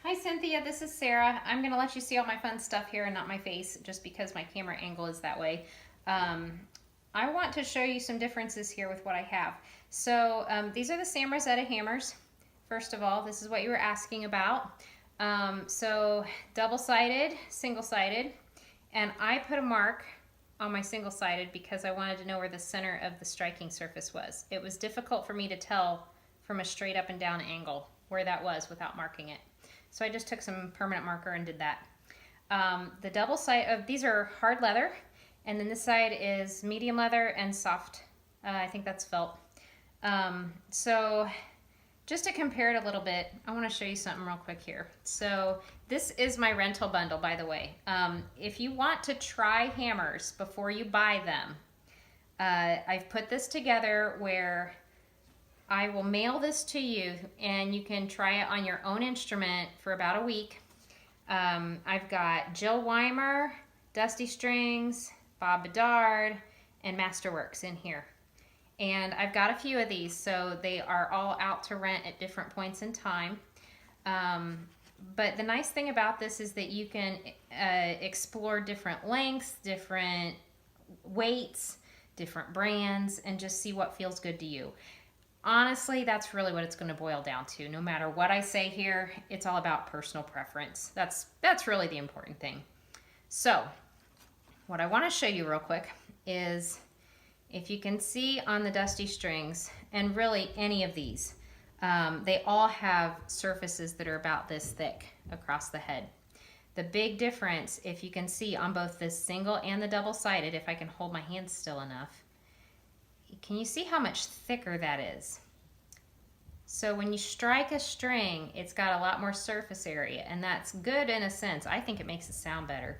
Hi Cynthia, this is Sarah. I'm going to let you see all my fun stuff here and not my face just because my camera angle is that way. I want to show you some differences here with what I have. So these are the Sam Rizzetta hammers. First of all, this is what you were asking about. So double-sided, single-sided, and I put a mark on my single-sided because I wanted to know where the center of the striking surface was. It was difficult for me to tell from a straight up and down angle where that was without marking it. So I just took some permanent marker and did that. The double side of these are hard leather, and then this side is medium leather and soft. I think that's felt. So just to compare it a little bit, I want to show you something real quick here. So this is my rental bundle, by the way. If you want to try hammers before you buy them, I've put this together where I will mail this to you and you can try it on your own instrument for about a week. I've got Jill Weimer, Dusty Strings, Bob Bedard, and Masterworks in here. And I've got a few of these, so they are all out to rent at different points in time. But the nice thing about this is that you can explore different lengths, different weights, different brands, and just see what feels good to you. Honestly, that's really what it's going to boil down to. No matter what I say here, it's all about personal preference. That's really the important thing. So, what I want to show you real quick is, if you can see on the Dusty Strings, and really any of these, they all have surfaces that are about this thick across the head. The big difference, if you can see on both the single and the double-sided, if I can hold my hand still enough, can you see how much thicker that is? So when you strike a string, it's got a lot more surface area, and that's good in a sense. I think it makes it sound better.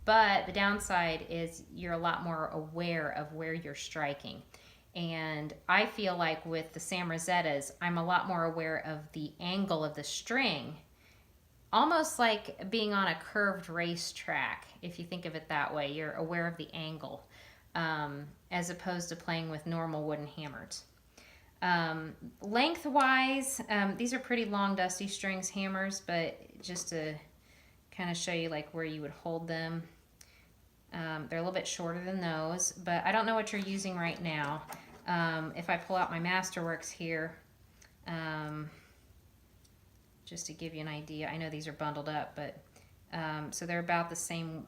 But the downside is you're a lot more aware of where you're striking. And I feel like with the Sam Rizzettas, I'm a lot more aware of the angle of the string, almost like being on a curved racetrack. If you think of it that way, you're aware of the angle. As opposed to playing with normal wooden hammers. Lengthwise, these are pretty long Dusty Strings hammers, but just to kind of show you like where you would hold them, they're a little bit shorter than those, but I don't know what you're using right now. If I pull out my Masterworks here, just to give you an idea, I know these are bundled up, but so they're about the same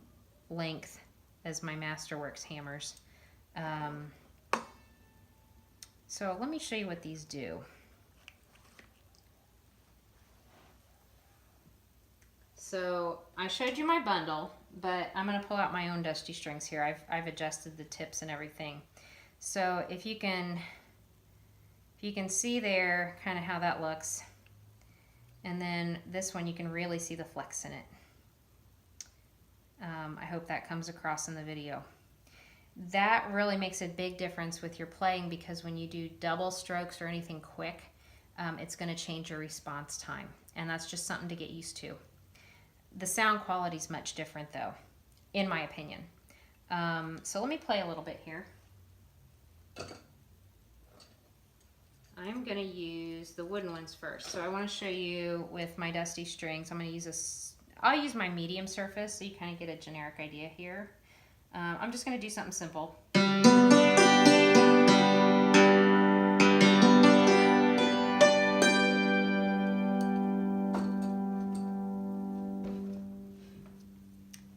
length as my Masterworks hammers. So let me show you what these do. So I showed you my bundle, but I'm going to pull out my own Dusty Strings here. I've adjusted the tips and everything. So if you can see there kind of how that looks, and then this one you can really see the flex in it. I hope that comes across in the video. That really makes a big difference with your playing, because when you do double strokes or anything quick, it's going to change your response time, and that's just something to get used to. The sound quality is much different though, in my opinion. So let me play a little bit here. I'm going to use the wooden ones first. So I want to show you with my Dusty Strings. I'm going to use I'll use my medium surface so you kind of get a generic idea here. I'm just going to do something simple.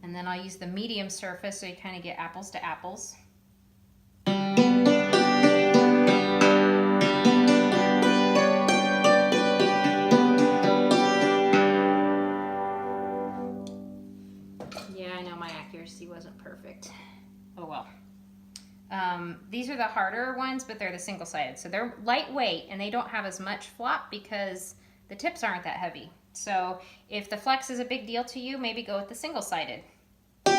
And then I'll use the medium surface so you kind of get apples to apples. Yeah, I know my accuracy wasn't perfect. Oh well. These are the harder ones, but they're the single-sided. So they're lightweight, and they don't have as much flop because the tips aren't that heavy. So if the flex is a big deal to you, maybe go with the single-sided. So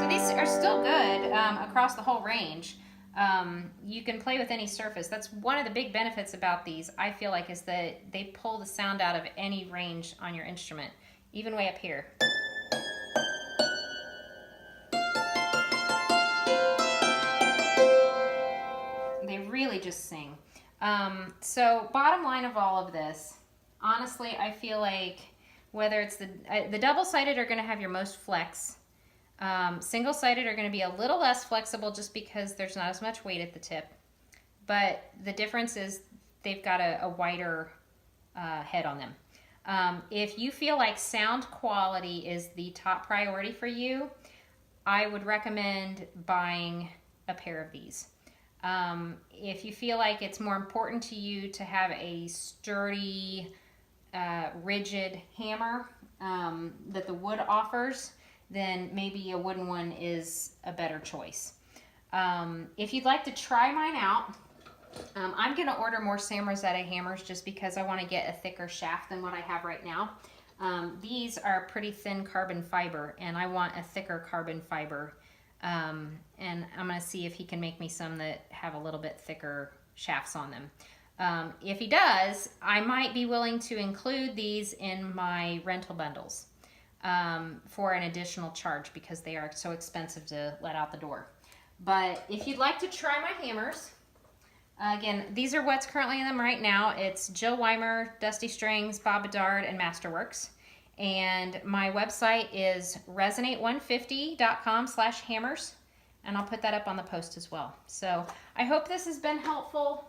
these are still good across the whole range. You can play with any surface. That's one of the big benefits about these, I feel like, is that they pull the sound out of any range on your instrument, even way up here. They really just sing. So bottom line of all of this, honestly, I feel like whether it's the double-sided are going to have your most flex. Single-sided are going to be a little less flexible just because there's not as much weight at the tip. But the difference is they've got a wider head on them. If you feel like sound quality is the top priority for you, I would recommend buying a pair of these. If you feel like it's more important to you to have a sturdy, rigid hammer that the wood offers, then maybe a wooden one is a better choice. If you'd like to try mine out, I'm going to order more Sam Rizzetta hammers just because I want to get a thicker shaft than what I have right now. These are pretty thin carbon fiber, and I want a thicker carbon fiber. And I'm going to see if he can make me some that have a little bit thicker shafts on them. If he does, I might be willing to include these in my rental bundles for an additional charge because they are so expensive to let out the door. But if you'd like to try my hammers, again, these are what's currently in them right now. It's Jill Weimer, Dusty Strings, Bob Bedard, and Masterworks. And my website is resonate150.com/hammers. And I'll put that up on the post as well. So I hope this has been helpful.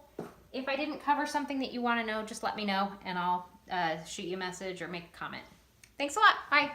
If I didn't cover something that you want to know, just let me know and I'll shoot you a message or make a comment. Thanks a lot. Bye.